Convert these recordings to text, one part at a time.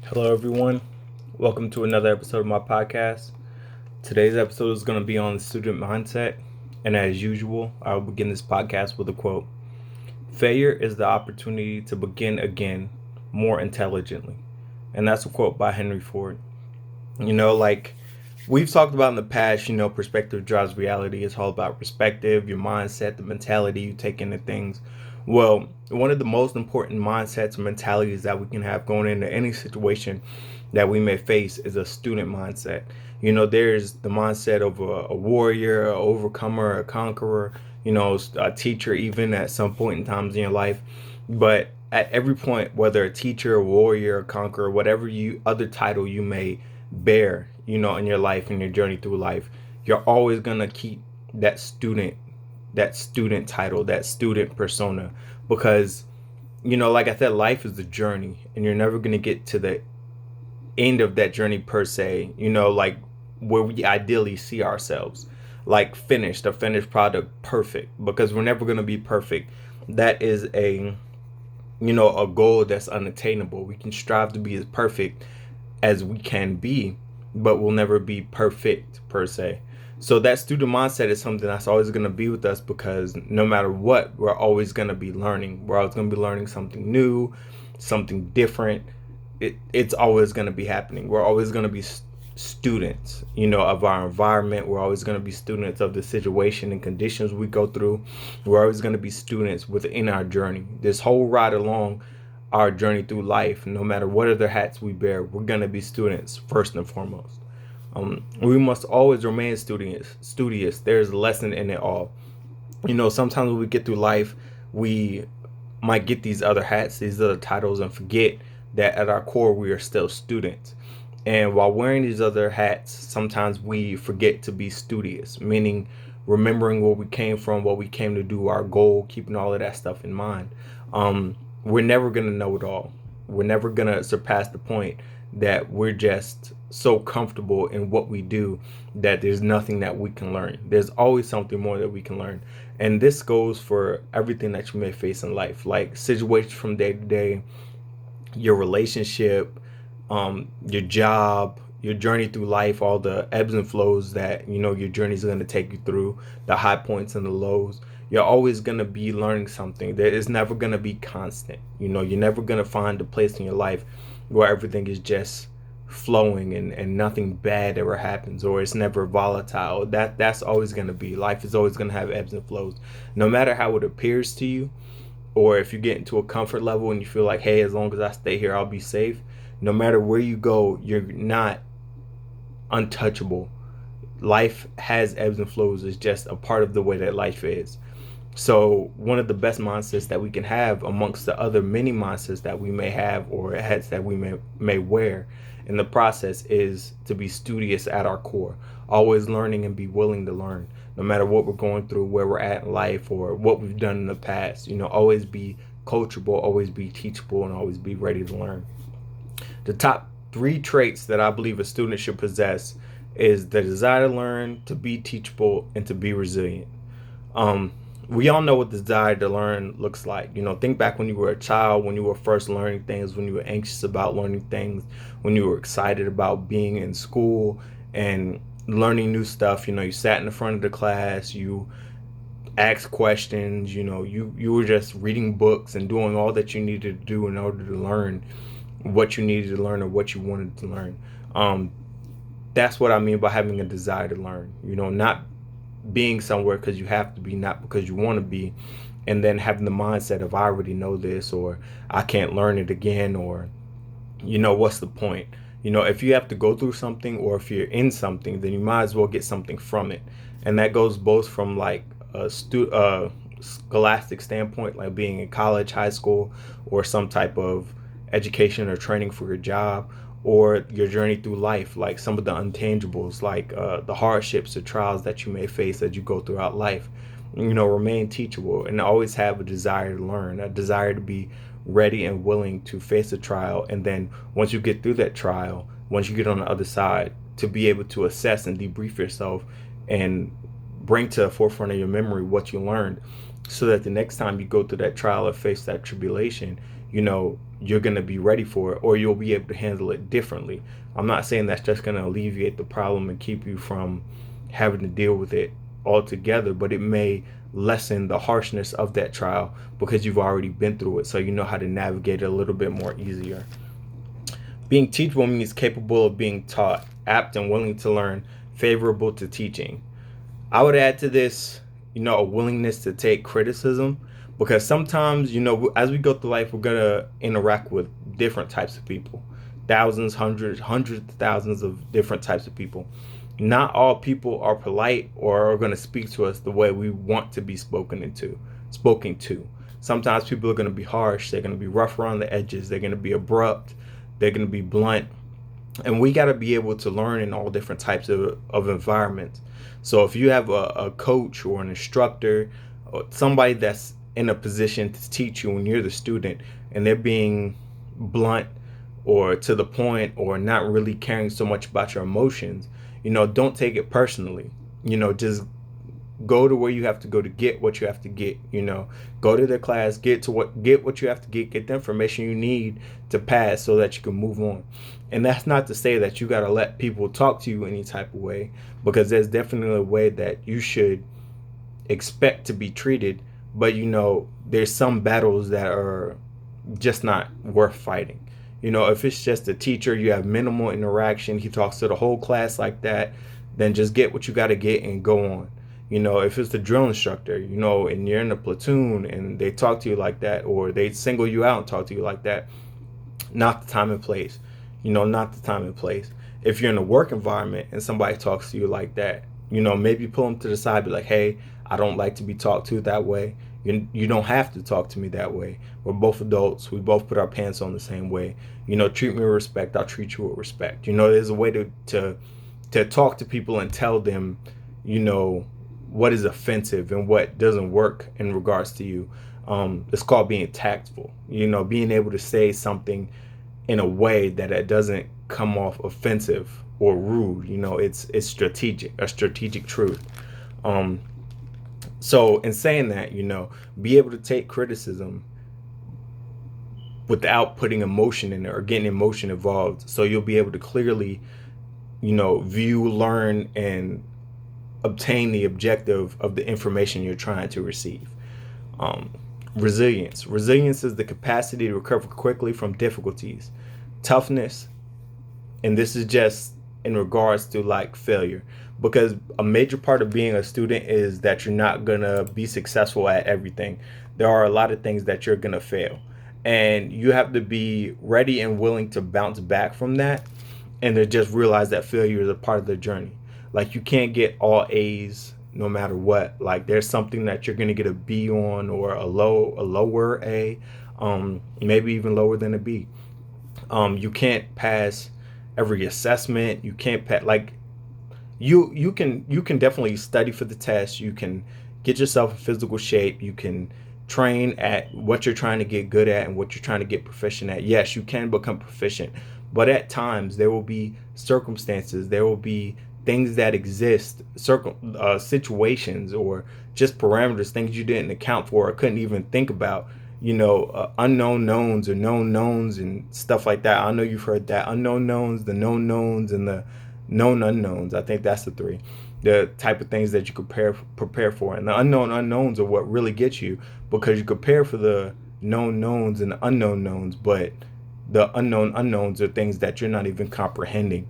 Hello, everyone. Welcome to another episode of my podcast. Today's episode is going to be on student mindset. And as usual, I'll begin this podcast with a quote. Failure is the opportunity to begin again more intelligently. And that's a quote by Henry Ford. Like we've talked about in the past, perspective drives reality. It's all about perspective, your mindset, the mentality you take into things. Well, one of the most important mindsets and mentalities that we can have going into any situation that we may face is a student mindset. There's the mindset of a warrior, a overcomer, a conqueror, a teacher, even at some point in times in your life. But at every point, whether a teacher, a warrior, a conqueror, whatever you other title you may bear, in your life and your journey through life, you're always gonna keep that student title, that student persona, because like I said, life is a journey, and you're never gonna get to the end of that journey per se. Like where we ideally see ourselves, like finished, a finished product, perfect, because we're never gonna be perfect. That is a goal that's unattainable. We can strive to be as perfect as we can be, but we'll never be perfect per se. So that student mindset is something that's always going to be with us, because no matter what, we're always going to be learning. We're always going to be learning something new, something different. It's always going to be happening. We're always going to be students, of our environment. We're always going to be students of the situation and conditions we go through. We're always going to be students within our journey. This whole ride along our journey through life, no matter what other hats we bear, we're going to be students first and foremost. We must always remain studious. There's a lesson in it all. Sometimes when we get through life, we might get these other hats, these other titles, and forget that at our core we are still students. And while wearing these other hats, sometimes we forget to be studious, meaning remembering where we came from, what we came to do, our goal, keeping all of that stuff in mind. We're never going to know it all. We're never going to surpass the point that we're just so comfortable in what we do that there's nothing that we can learn. There's always something more that we can learn. And this goes for everything that you may face in life, like situations from day to day, your relationship, your job, your journey through life, all the ebbs and flows that your journey is going to take you through, the high points and the lows. You're always going to be learning something. There is never going to be constant. You're never going to find a place in your life where everything is just flowing and nothing bad ever happens, or it's never volatile. That's always going to be. Life is always going to have ebbs and flows, no matter how it appears to you. Or if you get into a comfort level and you feel like, hey, as long as I stay here, I'll be safe. No matter where you go, you're not untouchable. Life has ebbs and flows. It's just a part of the way that life is. So one of the best mindsets that we can have, amongst the other many mindsets that we may have, or hats that we may wear in the process, is to be studious at our core, always learning and be willing to learn, no matter what we're going through, where we're at in life, or what we've done in the past. Always be coachable, always be teachable, and always be ready to learn. The top 3 traits that I believe a student should possess is the desire to learn, to be teachable, and to be resilient. We all know what the desire to learn looks like. Think back when you were a child, when you were first learning things, when you were anxious about learning things, when you were excited about being in school and learning new stuff. You sat in the front of the class, you asked questions, you were just reading books and doing all that you needed to do in order to learn what you needed to learn or what you wanted to learn. That's what I mean by having a desire to learn. Not being somewhere because you have to be, not because you want to be, and then having the mindset of, I already know this, or I can't learn it again, or what's the point? If you have to go through something, or if you're in something, then you might as well get something from it. And that goes both from like a scholastic standpoint, like being in college, high school, or some type of education or training for your job, or your journey through life, like some of the intangibles, like the hardships or trials that you may face as you go throughout life. Remain teachable and always have a desire to learn, a desire to be ready and willing to face a trial. And then once you get through that trial, once you get on the other side, to be able to assess and debrief yourself and bring to the forefront of your memory what you learned, so that the next time you go through that trial or face that tribulation, you're going to be ready for it, or you'll be able to handle it differently. I'm not saying that's just going to alleviate the problem and keep you from having to deal with it altogether, but it may lessen the harshness of that trial because you've already been through it, so you know how to navigate it a little bit more easier. Being teachable means capable of being taught, apt and willing to learn, favorable to teaching. I would add to this, a willingness to take criticism, because sometimes, as we go through life, we're going to interact with different types of people, thousands, hundreds of thousands of different types of people. Not all people are polite or are going to speak to us the way we want to be spoken to. Sometimes people are going to be harsh. They're going to be rough around the edges. They're going to be abrupt. They're going to be blunt. And we got to be able to learn in all different types of environments. So if you have a coach or an instructor or somebody that's in a position to teach you when you're the student, and they're being blunt or to the point or not really caring so much about your emotions, don't take it personally. Just go to where you have to go to get what you have to get. Go to the class, get what you have to get the information you need to pass so that you can move on. And that's not to say that you got to let people talk to you any type of way, because there's definitely a way that you should expect to be treated. But there's some battles that are just not worth fighting. If it's just a teacher, you have minimal interaction, he talks to the whole class like that, then just get what you got to get and go on. If it's the drill instructor, and you're in a platoon and they talk to you like that, or they single you out and talk to you like that, not the time and place. Not the time and place. If you're in a work environment and somebody talks to you like that, maybe pull them to the side, be like, hey, I don't like to be talked to that way. You don't have to talk to me that way. We're both adults. We both put our pants on the same way. Treat me with respect. I'll treat you with respect. There's a way to talk to people and tell them, what is offensive and what doesn't work in regards to you. It's called being tactful. Being able to say something in a way that it doesn't come off offensive or rude. It's strategic, a strategic truth. So in saying that, be able to take criticism without putting emotion in it or getting emotion involved. So you'll be able to clearly, view, learn, and obtain the objective of the information you're trying to receive. Resilience. Resilience is the capacity to recover quickly from difficulties. Toughness, and this is just in regards to like failure, because a major part of being a student is that you're not gonna be successful at everything. There are a lot of things that you're gonna fail, and you have to be ready and willing to bounce back from that, and to just realize that failure is a part of the journey. Like, you can't get all A's no matter what. Like, there's something that you're gonna get a B on, or a lower A, maybe even lower than a B. You can't pass every assessment. You can't pass, like, you can definitely study for the test. You can get yourself in physical shape. You can train at what you're trying to get good at and what you're trying to get proficient at. Yes, you can become proficient, but at times there will be circumstances, there will be things that exist, situations, or just parameters, things you didn't account for or couldn't even think about. Unknown knowns or known knowns and stuff like that. I know you've heard that. Unknown knowns, the known knowns, and the known unknowns. I think that's the three. The type of things that you prepare for. And the unknown unknowns are what really gets you, because you prepare for the known knowns and the unknown knowns, but the unknown unknowns are things that you're not even comprehending.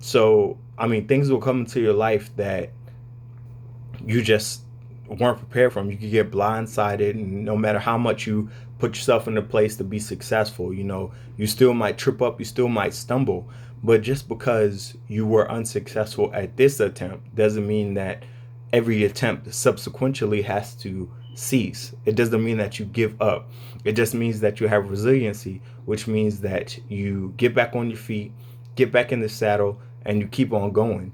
So, things will come into your life that you just weren't prepared for. You could get blindsided, and no matter how much you put yourself in a place to be successful, you still might trip up, you still might stumble. But just because you were unsuccessful at this attempt doesn't mean that every attempt subsequently has to cease. It doesn't mean that you give up. It just means that you have resiliency, which means that you get back on your feet, get back in the saddle, and you keep on going.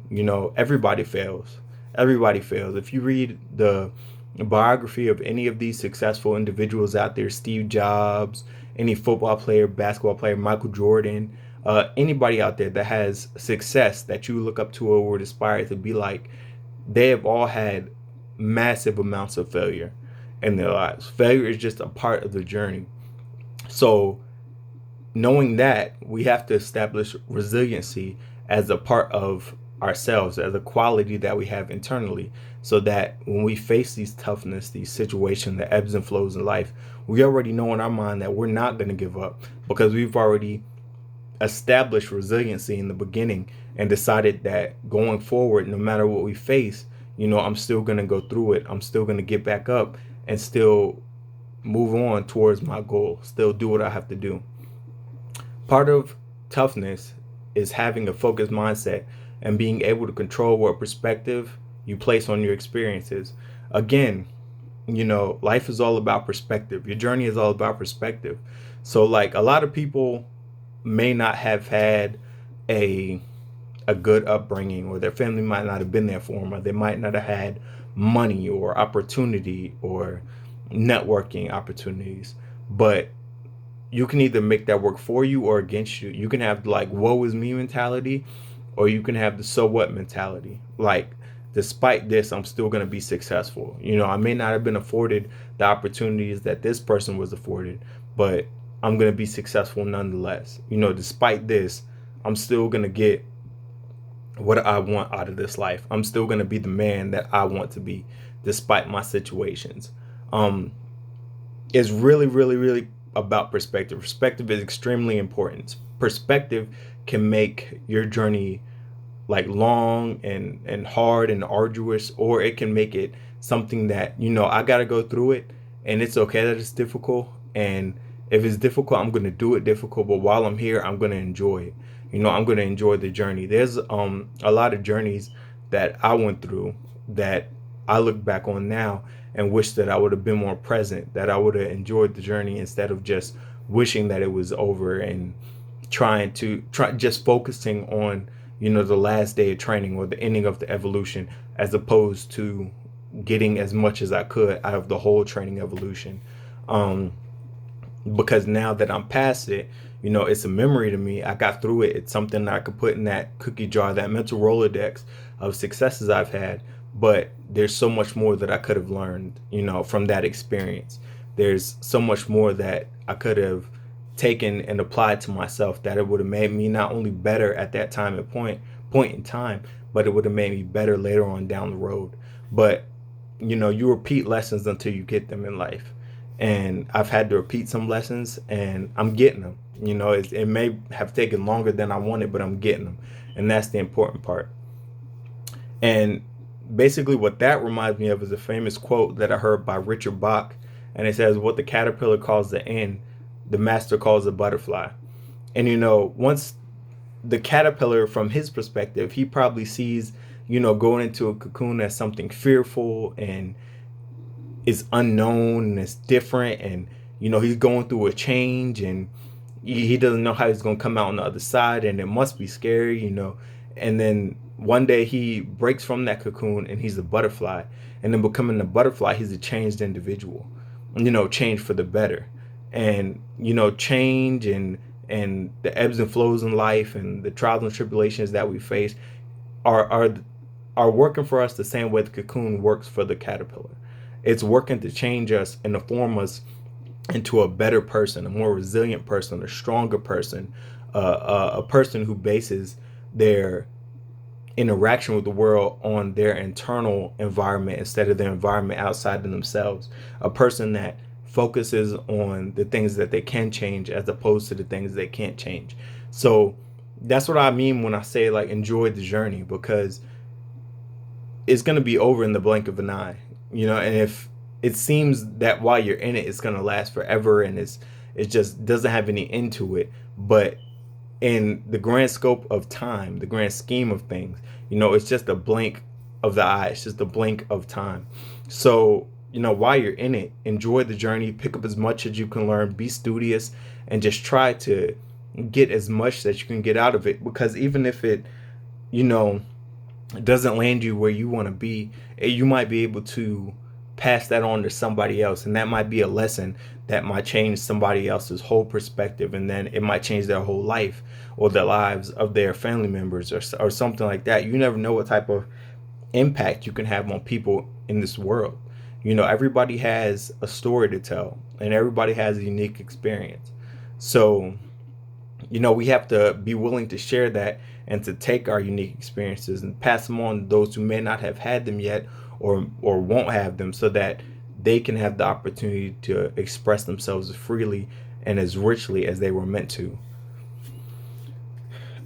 Everybody fails. Everybody fails. If you read the biography of any of these successful individuals out there, Steve Jobs, any football player, basketball player, Michael Jordan, anybody out there that has success that you look up to or would aspire to be like, they have all had massive amounts of failure in their lives. Failure is just a part of the journey. So knowing that, we have to establish resiliency as a part of ourselves, as a quality that we have internally, so that when we face these toughness, these situations, the ebbs and flows in life, we already know in our mind that we're not going to give up, because we've already established resiliency in the beginning and decided that going forward, no matter what we face, I'm still going to go through it. I'm still going to get back up and still move on towards my goal, still do what I have to do. Part of toughness is having a focused mindset and being able to control what perspective you place on your experiences. Again, life is all about perspective. Your journey is all about perspective. So, like, a lot of people may not have had a good upbringing, or their family might not have been there for them, or they might not have had money or opportunity or networking opportunities. But you can either make that work for you or against you. You can have like woe is me mentality, or you can have the so what mentality. Like, despite this, I'm still going to be successful. I may not have been afforded the opportunities that this person was afforded, but I'm going to be successful nonetheless. Despite this, I'm still going to get what I want out of this life. I'm still going to be the man that I want to be despite my situations. Um, it's really, really, really about perspective. Perspective is extremely important. Perspective can make your journey like long and hard and arduous, or it can make it something that I got to go through it, and it's okay that it's difficult. And if it's difficult, I'm going to do it difficult, but while I'm here, I'm going to enjoy it. I'm going to enjoy the journey. There's a lot of journeys that I went through that I look back on now and wish that I would have been more present, that I would have enjoyed the journey instead of just wishing that it was over and just focusing on the last day of training or the ending of the evolution, as opposed to getting as much as I could out of the whole training evolution. Um, because now that I'm past it, it's a memory to me. I got through it. It's something that I could put in that cookie jar, that mental Rolodex of successes I've had. But there's so much more that I could have learned, from that experience. There's so much more that I could have taken and applied to myself, that it would have made me not only better at that time and point in time, but it would have made me better later on down the road. But you repeat lessons until you get them in life, and I've had to repeat some lessons, and I'm getting them. It may have taken longer than I wanted, but I'm getting them, and that's the important part. And basically, what that reminds me of is a famous quote that I heard by Richard Bach, and it says, "What the caterpillar calls the end, the master calls a butterfly." And once the caterpillar, from his perspective, he probably sees going into a cocoon as something fearful and is unknown and it's different, and he's going through a change, and he doesn't know how he's going to come out on the other side, and it must be scary. And then one day he breaks from that cocoon and he's a butterfly, and then becoming a butterfly, he's a changed individual, change for the better. And change and the ebbs and flows in life and the trials and tribulations that we face are working for us the same way the cocoon works for the caterpillar. It's working to change us and to form us into a better person, a more resilient person, a stronger person, a person who bases their interaction with the world on their internal environment instead of their environment outside of themselves. A person that focuses on the things that they can change as opposed to the things they can't change. So that's what I mean when I say, like, enjoy the journey, because it's going to be over in the blink of an eye. And if it seems that while you're in it, it's going to last forever, and it just doesn't have any end to it. But in the grand scope of time, the grand scheme of things, it's just a blink of the eye. It's just a blink of time. So, while you're in it, enjoy the journey, pick up as much as you can learn, be studious, and just try to get as much that you can get out of it. Because even if it, doesn't land you where you want to be, you might be able to pass that on to somebody else, and that might be a lesson that might change somebody else's whole perspective, and then it might change their whole life or the lives of their family members, or something like that. You never know what type of impact you can have on people in this world. Everybody has a story to tell, and everybody has a unique experience. So, we have to be willing to share that and to take our unique experiences and pass them on to those who may not have had them yet, or won't have them, so that they can have the opportunity to express themselves as freely and as richly as they were meant to.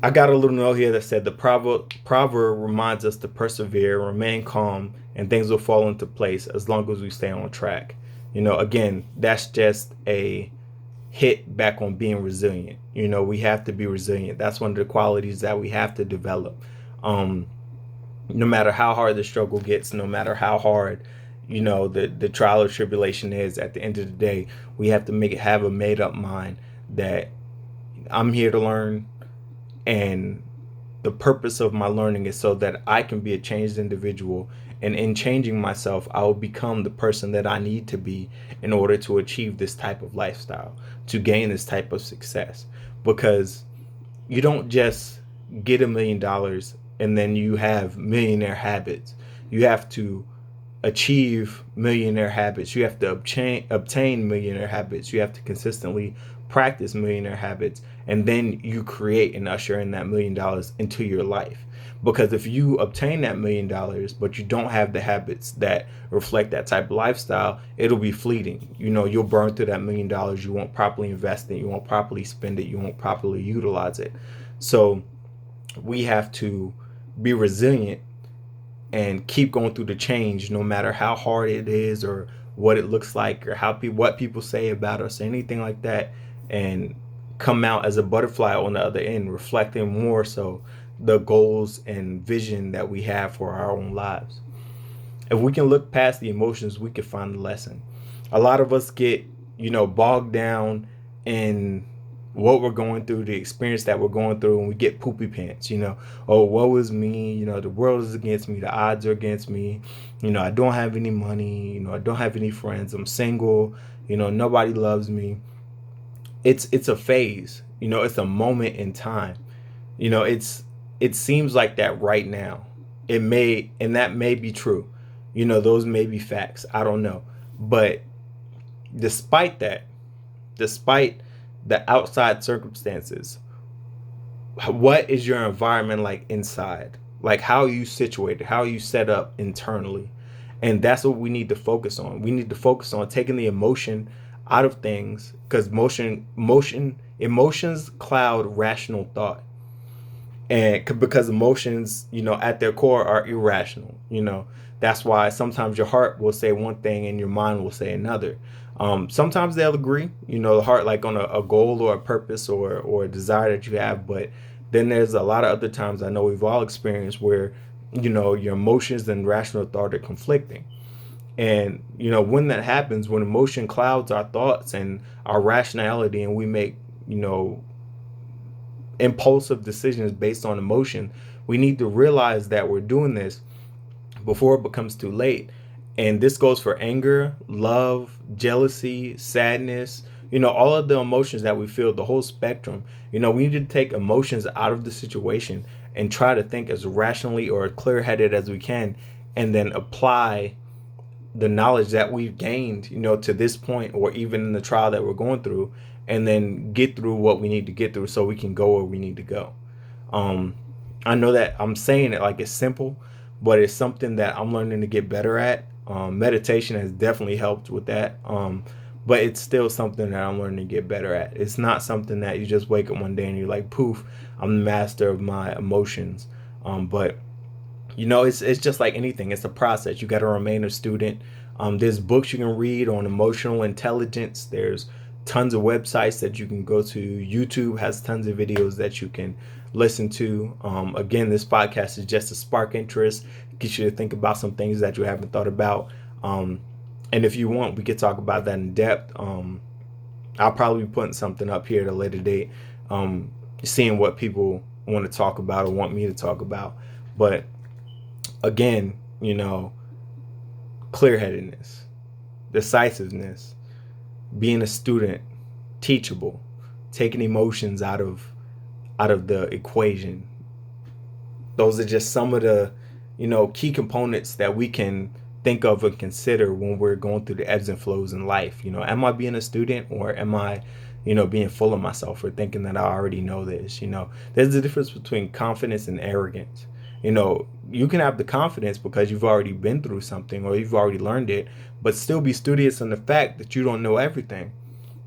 I got a little note here that said the proverb reminds us to persevere, remain calm, and things will fall into place as long as we stay on track. Again, that's just a hit back on being resilient. We have to be resilient. That's one of the qualities that we have to develop. No matter how hard the struggle gets, no matter how hard, the trial or tribulation is, at the end of the day, we have to have a made up mind that I'm here to learn, and the purpose of my learning is so that I can be a changed individual. And in changing myself, I will become the person that I need to be in order to achieve this type of lifestyle, to gain this type of success. Because you don't just get $1 million and then you have millionaire habits. You have to achieve millionaire habits. You have to obtain millionaire habits. You have to consistently practice millionaire habits, and then you create and usher in that $1 million into your life. Because if you obtain that $1 million but you don't have the habits that reflect that type of lifestyle, it'll be fleeting. You'll burn through that $1 million. You won't properly invest it. You won't properly spend it. You won't properly utilize it. So we have to be resilient and keep going through the change, no matter how hard it is, or what it looks like, or what people say about us, anything like that, and come out as a butterfly on the other end, reflecting more so the goals and vision that we have for our own lives. If we can look past the emotions, we can find the lesson. A lot of us get, bogged down in what we're going through, the experience that we're going through, and we get poopy pants. Oh, woe is me. The world is against me. The odds are against me. I don't have any money. I don't have any friends. I'm single. Nobody loves me. It's a phase. It's a moment in time. It seems like that right now. And that may be true. Those may be facts. I don't know. But despite that, despite the outside circumstances, what is your environment like inside? Like, how are you situated? How are you set up internally? And that's what we need to focus on. We need to focus on taking the emotion out of things, because emotions cloud rational thought. And because emotions, at their core are irrational. That's why sometimes your heart will say one thing and your mind will say another. Sometimes they'll agree, the heart, like on a goal or a purpose or a desire that you have. But then there's a lot of other times, I know we've all experienced, where, your emotions and rational thought are conflicting. And, when that happens, when emotion clouds our thoughts and our rationality, and we make, impulsive decisions based on emotion, we need to realize that we're doing this before it becomes too late. And this goes for anger, love, jealousy, sadness, all of the emotions that we feel, the whole spectrum. We need to take emotions out of the situation and try to think as rationally or clear headed as we can, and then apply the knowledge that we've gained, to this point, or even in the trial that we're going through, and then get through what we need to get through so we can go where we need to go. I know that I'm saying it like it's simple, but it's something that I'm learning to get better at. Meditation has definitely helped with that. But it's still something that I'm learning to get better at. It's not something that you just wake up one day and you're like, poof, I'm the master of my emotions. But it's just like anything. It's a process. You got to remain a student. There's books you can read on emotional intelligence. There's tons of websites that you can go to. YouTube has tons of videos that you can listen to. Again, this podcast is just to spark interest, get you to think about some things that you haven't thought about. And if you want, we could talk about that in depth. I'll probably be putting something up here at a later date, seeing what people want to talk about or want me to talk about. But again, clear-headedness, decisiveness, being a student, teachable, taking emotions out of the equation. Those are just some of the, key components that we can think of and consider when we're going through the ebbs and flows in life. Am I being a student, or am I, being full of myself or thinking that I already know this. There's a difference between confidence and arrogance. You can have the confidence because you've already been through something or you've already learned it, but still be studious in the fact that you don't know everything.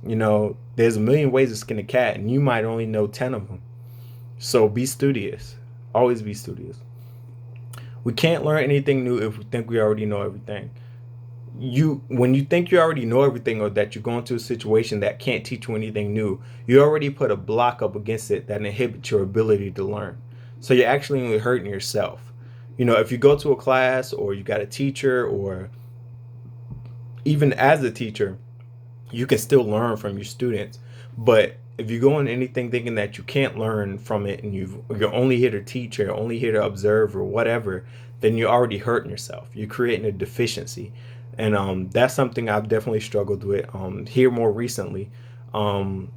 There's a million ways to skin a cat, and you might only know 10 of them. So be studious. Always be studious. We can't learn anything new if we think we already know everything. When you think you already know everything or that you're going to a situation that can't teach you anything new, you already put a block up against it that inhibits your ability to learn. So you're actually only hurting yourself. If you go to a class or you got a teacher, or even as a teacher, you can still learn from your students. But if you go in anything thinking that you can't learn from it and you're only here to teach or only here to observe or whatever, then you're already hurting yourself. You're creating a deficiency. And that's something I've definitely struggled with here more recently through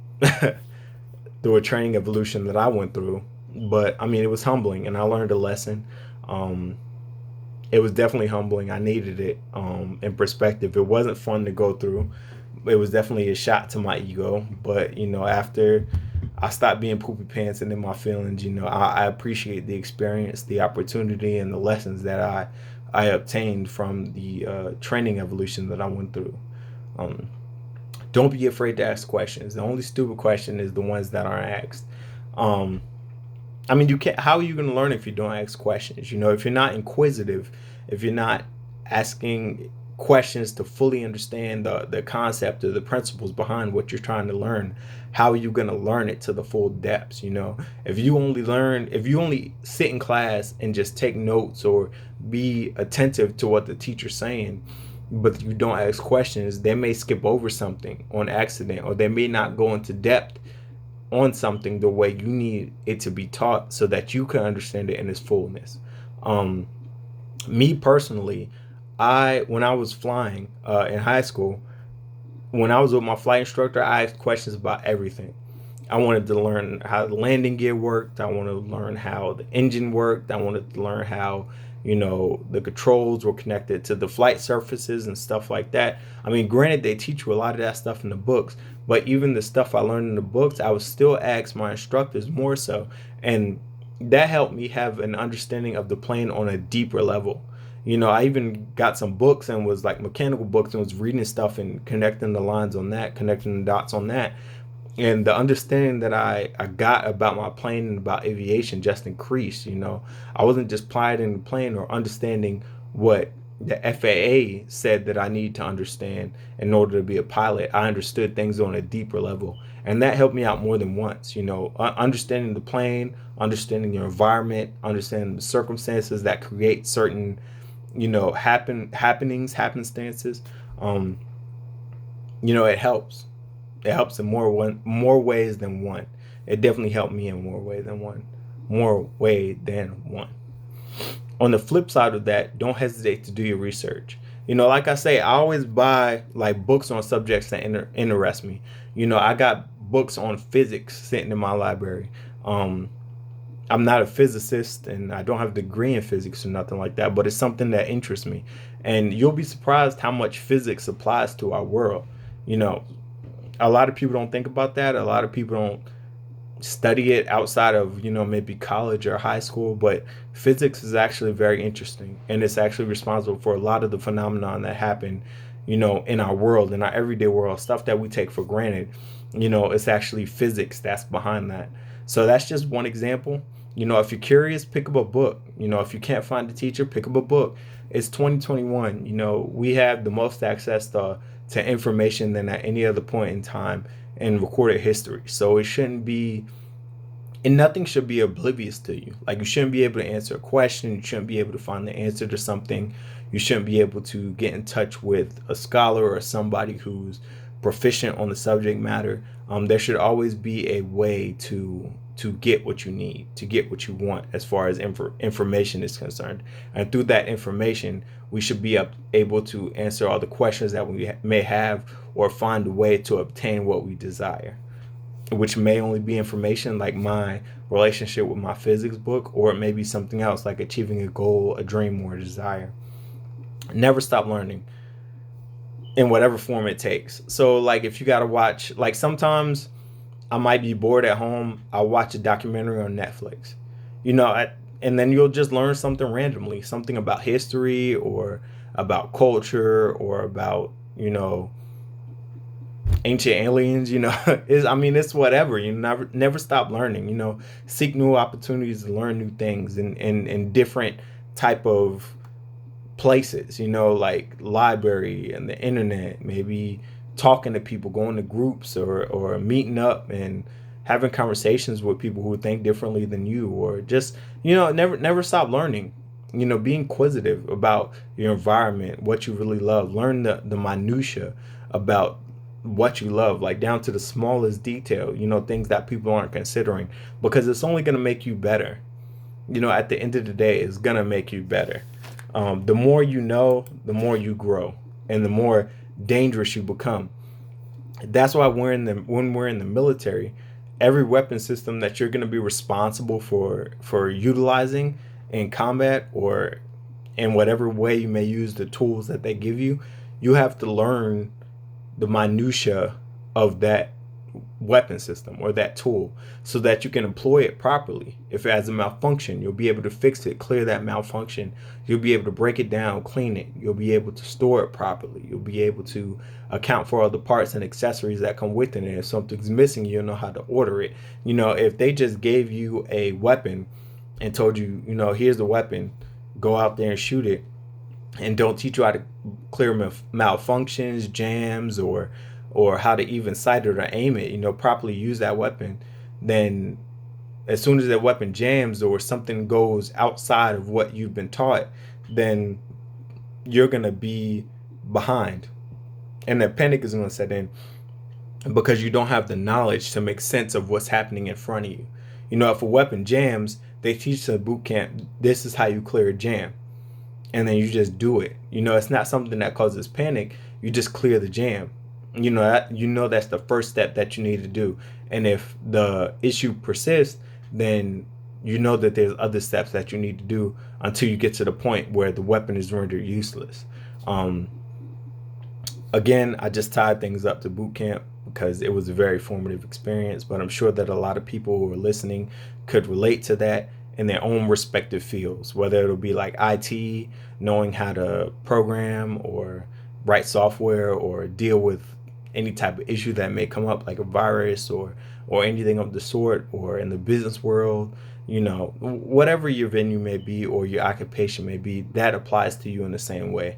a training evolution that I went through. But I mean, it was humbling and I learned a lesson. It was definitely humbling. I needed it in perspective. It wasn't fun to go through. It was definitely a shot to my ego. But, after I stopped being poopy pants and in my feelings, I appreciate the experience, the opportunity, and the lessons that I obtained from the training evolution that I went through. Don't be afraid to ask questions. The only stupid question is the ones that aren't asked. I mean, you can't. How are you going to learn if you don't ask questions? If you're not inquisitive, if you're not asking questions to fully understand the concept or the principles behind what you're trying to learn, how are you going to learn it to the full depths? If you only sit in class and just take notes or be attentive to what the teacher's saying, but you don't ask questions, they may skip over something on accident, or they may not go into depth on something the way you need it to be taught so that you can understand it in its fullness. Me personally, when I was flying in high school, when I was with my flight instructor, I asked questions about everything. I wanted to learn how the landing gear worked. I wanted to learn how the engine worked. I wanted to learn how, the controls were connected to the flight surfaces and stuff like that. I mean, granted, they teach you a lot of that stuff in the books, but even the stuff I learned in the books, I would still ask my instructors more so. And that helped me have an understanding of the plane on a deeper level. I even got some books and was like mechanical books and was reading stuff and connecting the lines on that, connecting the dots on that. And the understanding that I got about my plane and about aviation just increased. I wasn't just piloting the plane or understanding what the FAA said that I need to understand in order to be a pilot. I understood things on a deeper level. And that helped me out more than once, understanding the plane, understanding your environment, understanding the circumstances that create certain, happenstances. It helps. It helps in more ways than one. It definitely helped me in more way than one. More way than one. On the flip side of that, don't hesitate to do your research. Like I say, I always buy like books on subjects that interest me. I got books on physics sitting in my library. I'm not a physicist and I don't have a degree in physics or nothing like that, but it's something that interests me. And you'll be surprised how much physics applies to our world. A lot of people don't think about that. A lot of people don't study it outside of, maybe college or high school, but physics is actually very interesting. And it's actually responsible for a lot of the phenomenon that happen, in our world, in our everyday world, stuff that we take for granted. It's actually physics that's behind that. So that's just one example. If you're curious, pick up a book. If you can't find a teacher, pick up a book. It's 2021. We have the most access to information than at any other point in time in recorded history. So it shouldn't be, and nothing should be oblivious to you. Like, you shouldn't be able to answer a question. You shouldn't be able to find the answer to something. You shouldn't be able to get in touch with a scholar or somebody who's proficient on the subject matter. There should always be a way to get what you need, to get what you want as far as information is concerned. And through that information, we should be able to answer all the questions that we may have or find a way to obtain what we desire, which may only be information like my relationship with my physics book, or it may be something else like achieving a goal, a dream, or a desire. Never stop learning in whatever form it takes. So like if you got to watch, like sometimes I might be bored at home. I'll watch a documentary on Netflix. You know, and then you'll just learn something randomly, something about history or about culture or about, ancient aliens, is I mean it's whatever. You never stop learning, seek new opportunities to learn new things in different type of places, like library and the internet, maybe talking to people, going to groups or meeting up and having conversations with people who think differently than you, or just, never stop learning. Be inquisitive about your environment, what you really love. Learn the minutia about what you love, like down to the smallest detail, things that people aren't considering, because it's only going to make you better. At the end of the day, it's going to make you better. The more you know, the more you grow, and the more dangerous you become. That's why when we're in the military, every weapon system that you're going to be responsible for utilizing in combat, or in whatever way you may use the tools that they give you, you have to learn the minutia of that weapon system or that tool, so that you can employ it properly. If it has a malfunction, you'll be able to fix it, clear that malfunction. You'll be able to break it down, clean it. You'll be able to store it properly. You'll be able to account for all the parts and accessories that come with it. And if something's missing, you'll know how to order it. If they just gave you a weapon and told you, here's the weapon, go out there and shoot it, and don't teach you how to clear malfunctions, jams, or how to even sight it or aim it, properly use that weapon, then as soon as that weapon jams or something goes outside of what you've been taught, then you're going to be behind. And the panic is going to set in because you don't have the knowledge to make sense of what's happening in front of you. If a weapon jams, they teach in boot camp, this is how you clear a jam. And then you just do it. It's not something that causes panic. You just clear the jam. That's the first step that you need to do. And if the issue persists, then that there's other steps that you need to do until you get to the point where the weapon is rendered useless. Again, I just tied things up to boot camp because it was a very formative experience, but I'm sure that a lot of people who are listening could relate to that in their own respective fields, whether it'll be like IT, knowing how to program or write software or deal with any type of issue that may come up, like a virus or anything of the sort, or in the business world, whatever your venue may be or your occupation may be, that applies to you in the same way.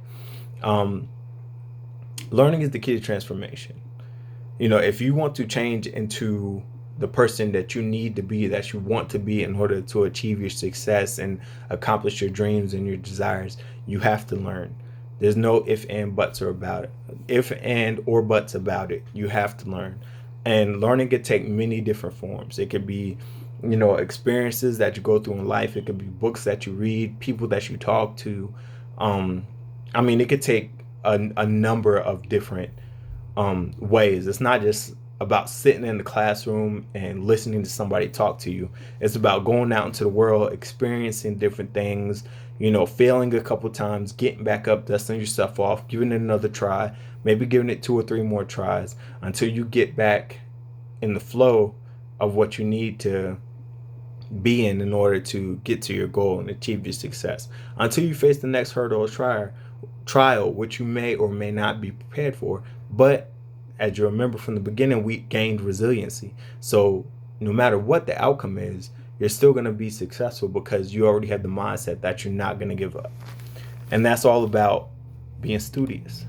Learning is the key to transformation. If you want to change into the person that you need to be, that you want to be in order to achieve your success and accomplish your dreams and your desires, you have to learn. There's no if and buts or about it. If and or buts about it. You have to learn. And learning could take many different forms. It could be, experiences that you go through in life. It could be books that you read, people that you talk to. It could take a number of different ways. It's not just about sitting in the classroom and listening to somebody talk to you. It's about going out into the world, experiencing different things, failing a couple times, getting back up, dusting yourself off, giving it another try, maybe giving it 2 or 3 more tries until you get back in the flow of what you need to be in order to get to your goal and achieve your success. Until you face the next hurdle or trial, which you may or may not be prepared for. But as you remember from the beginning, we gained resiliency. So no matter what the outcome is, you're still going to be successful because you already have the mindset that you're not going to give up. And that's all about being studious.